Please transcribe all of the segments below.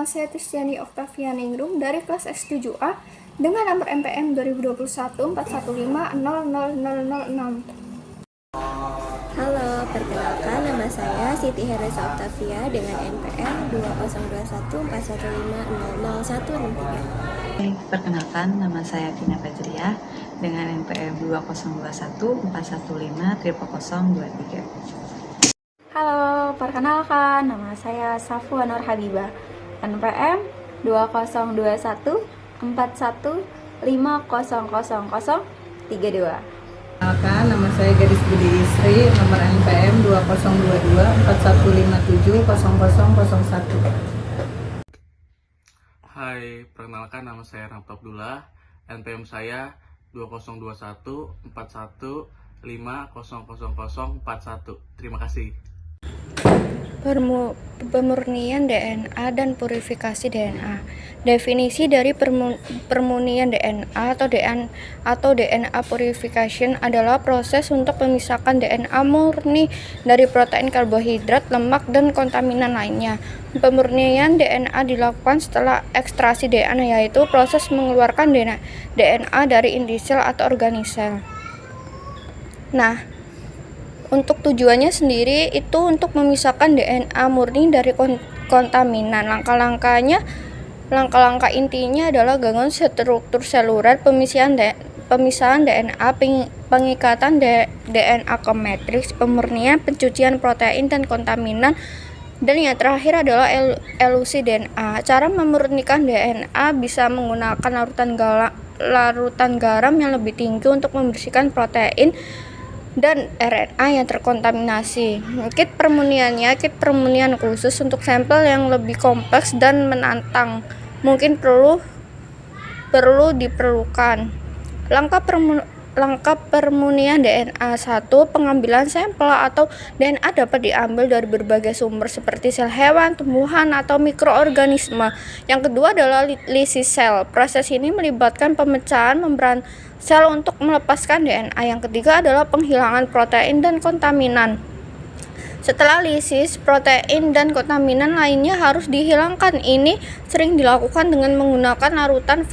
nama saya Tistiani Oktavia Ningrum dari kelas S7A dengan nomor MPM 2021-415-00006. Halo, perkenalkan nama saya Siti Heresa Oktavia dengan NPM 2021-415-00163. Perkenalkan, nama saya Vina Fajriah dengan NPM 2021-415-00023. Halo, perkenalkan nama saya Safwa Nur Habibah, NPM 2021-41500032. Perkenalkan, nama saya Gadis Budi Isri, nomor NPM 2022-4157-0001. Hai, perkenalkan nama saya Ramto Abdullah, NPM saya 2021-41500041. Terima kasih. Pemurnian DNA dan purifikasi DNA. Definisi dari pemurnian DNA atau DNA purification adalah proses untuk memisahkan DNA murni dari protein, karbohidrat, lemak, dan kontaminan lainnya. Pemurnian DNA dilakukan setelah ekstraksi DNA, yaitu proses mengeluarkan DNA dari inti sel atau organisel. Nah, untuk tujuannya sendiri itu untuk memisahkan DNA murni dari kontaminan. Langkah intinya adalah gangguan struktur seluler, pemisahan DNA, pengikatan DNA ke matriks, pemurnian, pencucian protein dan kontaminan, dan yang terakhir adalah elusi DNA. Cara memurnikan DNA bisa menggunakan larutan garam yang lebih tinggi untuk membersihkan protein dan RNA yang terkontaminasi. Kit permurnian khusus untuk sampel yang lebih kompleks dan menantang mungkin perlu diperlukan. Langkah permurnian DNA. 1. Pengambilan sampel atau DNA dapat diambil dari berbagai sumber seperti sel hewan, tumbuhan, atau mikroorganisme. Yang kedua adalah lisis sel. Proses ini melibatkan pemecahan membran sel untuk melepaskan DNA. Yang ketiga adalah penghilangan protein dan kontaminan. Setelah lisis, protein dan kontaminan lainnya harus dihilangkan. Ini sering dilakukan dengan menggunakan larutan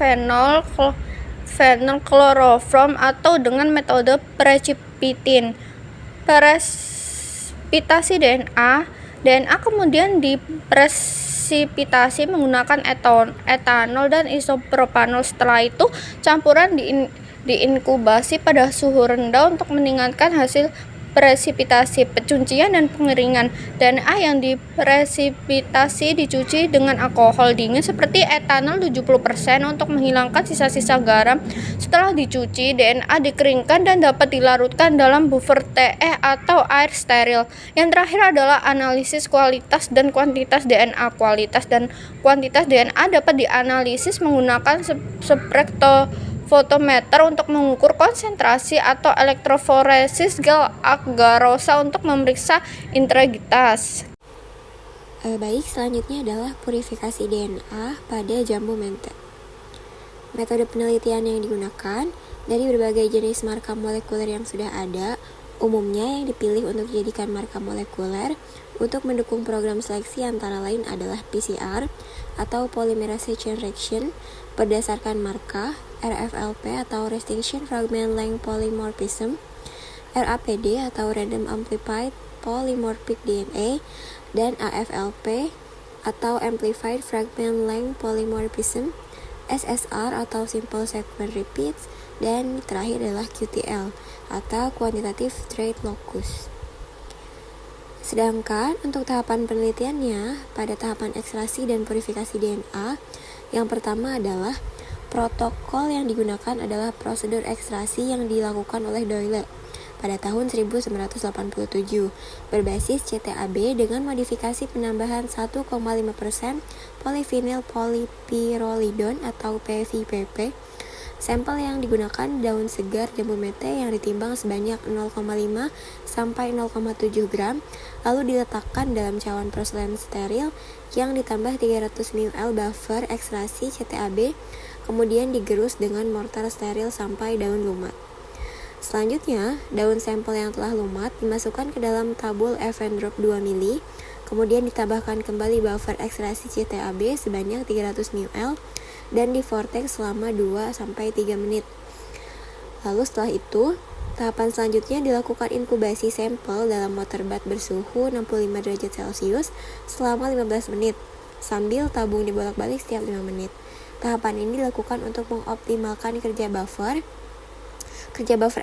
klorofrom atau dengan metode precipitin. Presipitasi DNA kemudian dipresipitasi menggunakan etanol dan isopropanol. Setelah itu, campuran diinkubasi pada suhu rendah untuk meningkatkan hasil presipitasi, pencucian, dan pengeringan. DNA yang dipresipitasi dicuci dengan alkohol dingin seperti etanol 70% untuk menghilangkan sisa-sisa garam. Setelah dicuci, DNA dikeringkan dan dapat dilarutkan dalam buffer TE atau air steril. Yang terakhir adalah analisis kualitas dan kuantitas DNA. Kualitas dan kuantitas DNA dapat dianalisis menggunakan spektrofotometer untuk mengukur konsentrasi atau elektroforesis gel agarose untuk memeriksa integritas. Baik, selanjutnya adalah purifikasi DNA pada jambu mente. Metode penelitian yang digunakan dari berbagai jenis marker molekuler yang sudah ada, umumnya yang dipilih untuk dijadikan marker molekuler untuk mendukung program seleksi antara lain adalah PCR atau polymerase chain reaction berdasarkan marka, RFLP atau Restriction Fragment Length Polymorphism, RAPD atau Random Amplified Polymorphic DNA, dan AFLP atau Amplified Fragment Length Polymorphism, SSR atau Simple Sequence Repeats, dan terakhir adalah QTL atau Quantitative Trait Locus. Sedangkan untuk tahapan penelitiannya, pada tahapan ekstraksi dan purifikasi DNA, yang pertama adalah protokol yang digunakan adalah prosedur ekstraksi yang dilakukan oleh Doyle pada tahun 1987 berbasis CTAB dengan modifikasi penambahan 1,5% polyvinyl polypyrrolidone atau PVPP. Sampel yang digunakan daun segar jambu mente yang ditimbang sebanyak 0,5 sampai 0,7 gram, lalu diletakkan dalam cawan porselen steril yang ditambah 300 ml buffer ekstraksi CTAB, kemudian digerus dengan mortar steril sampai daun lumat. Selanjutnya, daun sampel yang telah lumat dimasukkan ke dalam tabung Evendrop 2 ml, Kemudian ditambahkan kembali buffer ekstraksi CTAB sebanyak 300 ml dan di vortex selama 2-3 menit. Lalu setelah itu, tahapan selanjutnya dilakukan inkubasi sampel dalam water bath bersuhu 65 derajat Celcius selama 15 menit sambil tabung dibolak-balik setiap 5 menit. Tahapan ini dilakukan untuk mengoptimalkan kerja buffer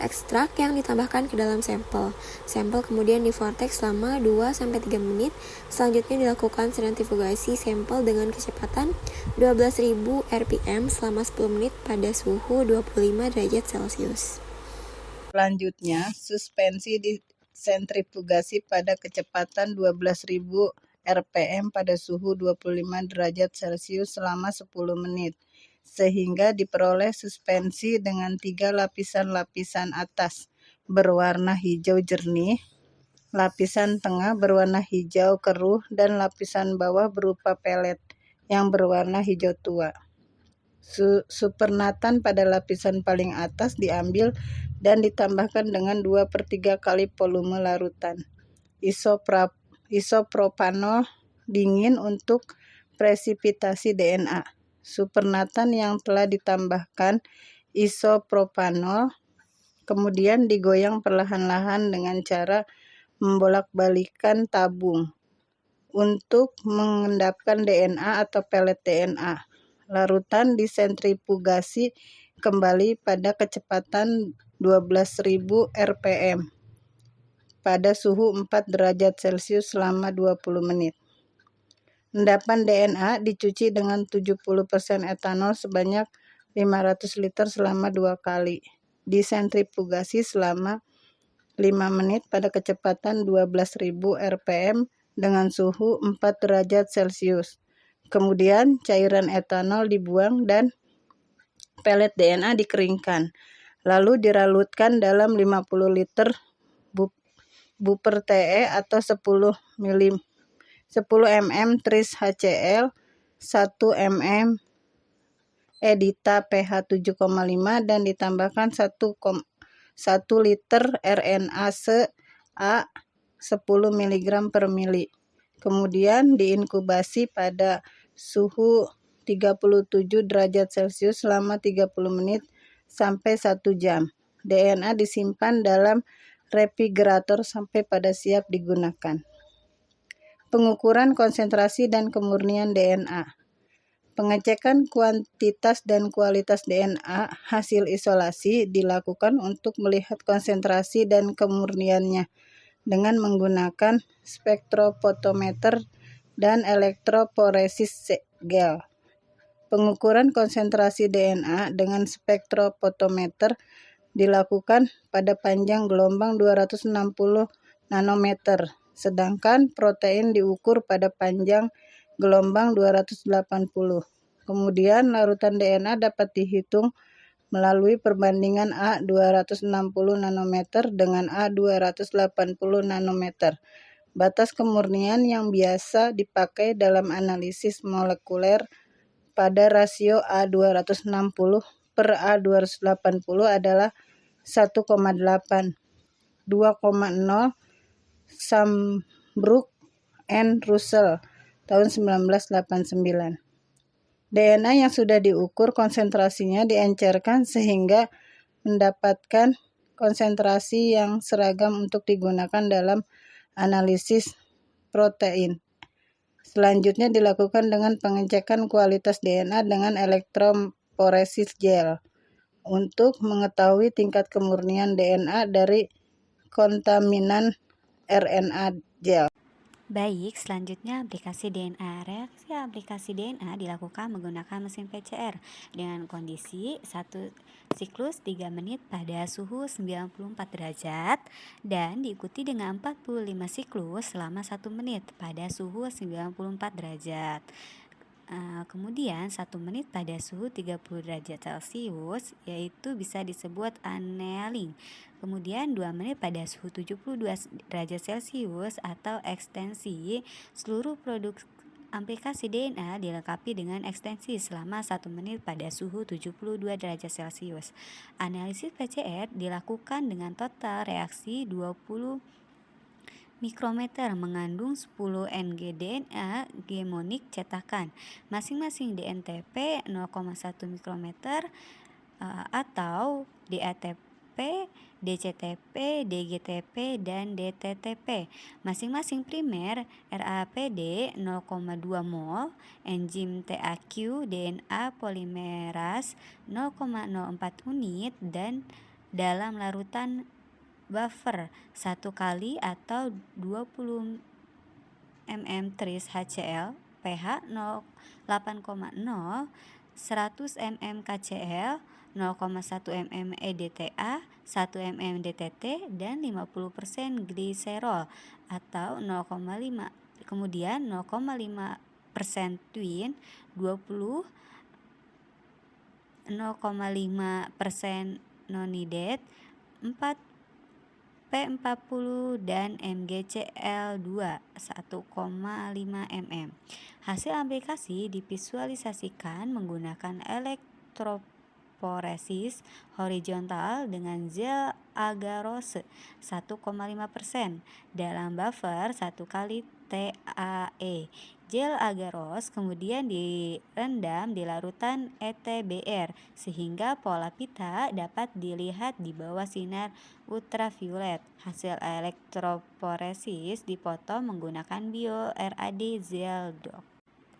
ekstrak yang ditambahkan ke dalam sampel. Sampel kemudian di vortex selama 2-3 menit. Selanjutnya dilakukan sentrifugasi sampel dengan kecepatan 12.000 rpm selama 10 menit pada suhu 25 derajat Celcius. Selanjutnya, suspensi disentrifugasi pada kecepatan 12.000 rpm pada suhu 25 derajat Celcius selama 10 menit. Sehingga diperoleh suspensi dengan 3 lapisan atas berwarna hijau jernih, lapisan tengah berwarna hijau keruh, dan lapisan bawah berupa pelet yang berwarna hijau tua. Supernatan pada lapisan paling atas diambil dan ditambahkan dengan 2/3 kali volume larutan isopropanol dingin untuk presipitasi DNA. Supernatan yang telah ditambahkan isopropanol kemudian digoyang perlahan-lahan dengan cara membolak-balikan tabung untuk mengendapkan DNA atau pelet DNA. Larutan disentrifugasi kembali pada kecepatan 12.000 rpm pada suhu 4 derajat Celcius selama 20 menit. Endapan DNA dicuci dengan 70% etanol sebanyak 500 liter selama 2 kali. Disentrifugasi selama 5 menit pada kecepatan 12.000 rpm dengan suhu 4 derajat Celcius. Kemudian cairan etanol dibuang dan pelet DNA dikeringkan. Lalu diralutkan dalam 50 liter buffer TE atau 10 mm tris HCl, 1 mm edita pH 7,5 dan ditambahkan 1 liter RNase A 10 mg per mili. Kemudian diinkubasi pada suhu 37 derajat Celcius selama 30 menit sampai 1 jam. DNA disimpan dalam refrigerator sampai pada siap digunakan. Pengukuran konsentrasi dan kemurnian DNA. Pengecekan kuantitas dan kualitas DNA hasil isolasi dilakukan untuk melihat konsentrasi dan kemurniannya dengan menggunakan spektrofotometer dan elektroforesis gel. Pengukuran konsentrasi DNA dengan spektrofotometer dilakukan pada panjang gelombang 260 nanometer. Sedangkan protein diukur pada panjang gelombang 280. Kemudian larutan DNA dapat dihitung melalui perbandingan A 260 nanometer dengan A 280 nanometer. Batas kemurnian yang biasa dipakai dalam analisis molekuler pada rasio A 260 per A 280 adalah 1,8. 2,0 Sambrook and Russell tahun 1989. DNA yang sudah diukur konsentrasinya diencerkan sehingga mendapatkan konsentrasi yang seragam untuk digunakan dalam analisis protein. Selanjutnya dilakukan dengan pengecekan kualitas DNA dengan elektroforesis gel untuk mengetahui tingkat kemurnian DNA dari kontaminan RNA gel. Baik, selanjutnya aplikasi DNA. Reaksi aplikasi DNA dilakukan menggunakan mesin PCR dengan kondisi 1 siklus 3 menit pada suhu 94 derajat dan diikuti dengan 45 siklus selama 1 menit pada suhu 94 derajat. Kemudian 1 menit pada suhu 30 derajat Celcius yaitu bisa disebut annealing. Kemudian 2 menit pada suhu 72 derajat Celcius atau ekstensi. Seluruh produk aplikasi DNA dilengkapi dengan ekstensi selama 1 menit pada suhu 72 derajat Celcius. Analisis PCR dilakukan dengan total reaksi 20 mikrometer mengandung 10 Ng DNA gemonik cetakan. Masing-masing DNTP 0,1 mikrometer atau DATP, DCTP, DGTP, dan DTTP. Masing-masing primer RAPD 0,2 mol, enzim TAQ DNA polimeras 0,04 unit, dan dalam larutan buffer 1 kali atau 20 mm tris HCl pH 8,0, 100 mm KCl, 0,1 mm EDTA, 1 mm DTT, dan 50% gliserol atau 0,5, kemudian 0,5% twin, 20 0,5% nonidate, 4 P40, dan MgCl2 1,5 mm. Hasil aplikasi divisualisasikan menggunakan elektroforesis horizontal dengan gel agarose 1,5% dalam buffer 1 kali TAE. Gel agarose kemudian direndam di larutan ETBR sehingga pola pita dapat dilihat di bawah sinar ultraviolet. Hasil elektroforesis dipoto menggunakan bio-RAD Zeldok.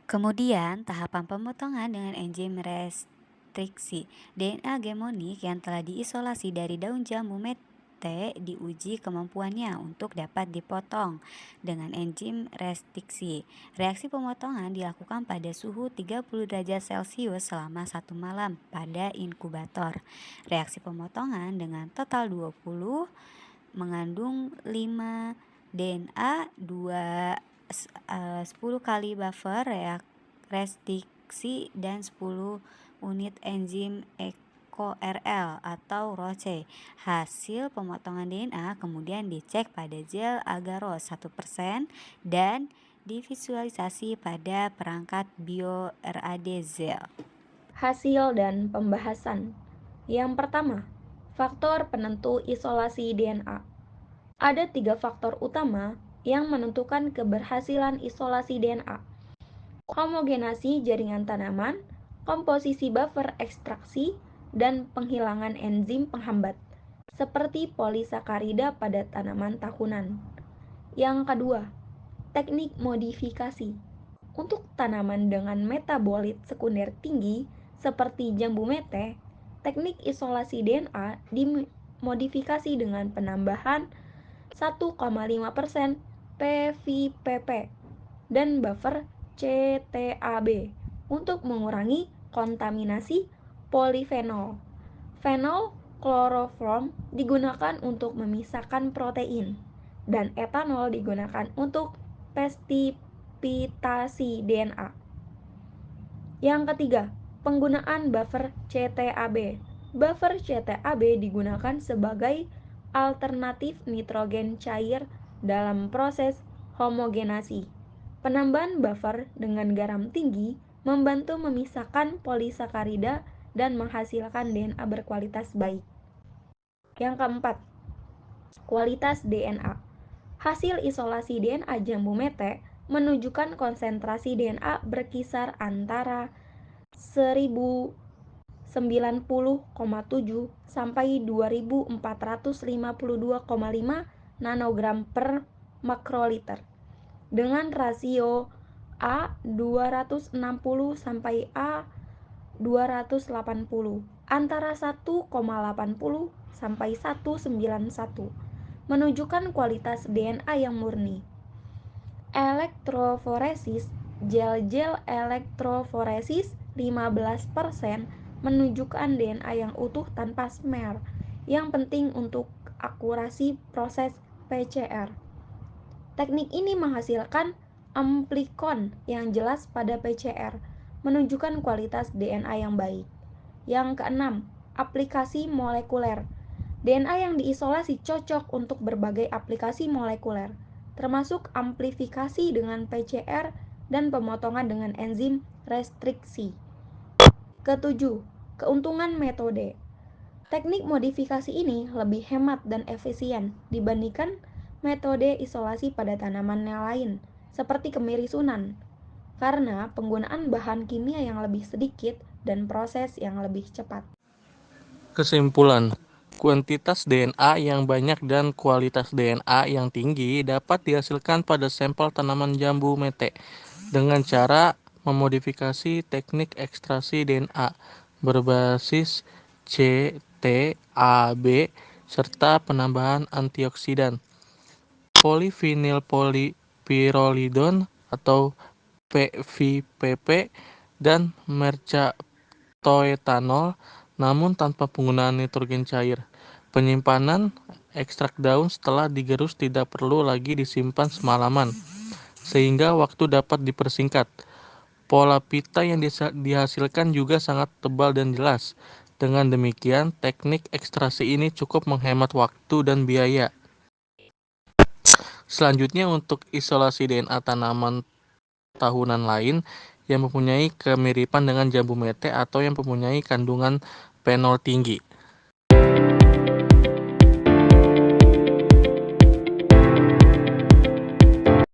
Kemudian tahapan pemotongan dengan enzim restriksi. DNA gemonik yang telah diisolasi dari daun jambu mete diuji kemampuannya untuk dapat dipotong dengan enzim restriksi. Reaksi pemotongan dilakukan pada suhu 30 derajat Celcius selama 1 malam pada inkubator. Reaksi pemotongan dengan total 20 mengandung 5 DNA, 10 kali buffer restriksi, dan 10 unit enzim EcoRL atau ROCE. Hasil pemotongan DNA kemudian dicek pada gel agarose 1% dan divisualisasi pada perangkat bio-RAD Zel. Hasil dan pembahasan. Yang pertama, faktor penentu isolasi DNA. Ada 3 faktor utama yang menentukan keberhasilan isolasi DNA. Homogenasi jaringan tanaman, komposisi buffer ekstraksi, dan penghilangan enzim penghambat, seperti polisakarida pada tanaman tahunan. Yang kedua, teknik modifikasi. Untuk tanaman dengan metabolit sekunder tinggi, seperti jambu mete, teknik isolasi DNA dimodifikasi dengan penambahan 1,5% PVPP dan buffer CTAB untuk mengurangi kontaminasi polifenol. Fenol kloroform digunakan untuk memisahkan protein, dan etanol digunakan untuk pestipitasi DNA. Yang ketiga, penggunaan buffer CTAB. Buffer CTAB digunakan sebagai alternatif nitrogen cair dalam proses homogenasi. Penambahan buffer dengan garam tinggi membantu memisahkan polisakarida dan menghasilkan DNA berkualitas baik. Yang keempat, kualitas DNA. Hasil isolasi DNA jambu mete menunjukkan konsentrasi DNA berkisar antara 1090,7 sampai 2452,5 nanogram per makroliter dengan rasio A 260 sampai A 280 antara 1,80 sampai 191, menunjukkan kualitas DNA yang murni. Elektroforesis, gel elektroforesis 15% menunjukkan DNA yang utuh tanpa smear, yang penting untuk akurasi proses PCR. Teknik ini menghasilkan amplikon yang jelas pada PCR, menunjukkan kualitas DNA yang baik. Yang keenam, aplikasi molekuler. DNA yang diisolasi cocok untuk berbagai aplikasi molekuler, termasuk amplifikasi dengan PCR dan pemotongan dengan enzim restriksi. Ketujuh, keuntungan metode. Teknik modifikasi ini lebih hemat dan efisien dibandingkan metode isolasi pada tanaman yang lain, seperti kemiri Sunan, karena penggunaan bahan kimia yang lebih sedikit dan proses yang lebih cepat. Kesimpulan, kuantitas DNA yang banyak dan kualitas DNA yang tinggi dapat dihasilkan pada sampel tanaman jambu mete dengan cara memodifikasi teknik ekstraksi DNA berbasis CTAB serta penambahan antioksidan, polyvinyl polypyrrolidone atau PVPP, dan mercaptoetanol, namun tanpa penggunaan nitrogen cair. Penyimpanan ekstrak daun setelah digerus tidak perlu lagi disimpan semalaman, sehingga waktu dapat dipersingkat. Pola pita yang dihasilkan juga sangat tebal dan jelas. Dengan demikian, teknik ekstraksi ini cukup menghemat waktu dan biaya. Selanjutnya, untuk isolasi DNA tanaman tahunan lain yang mempunyai kemiripan dengan jambu mete atau yang mempunyai kandungan fenol tinggi.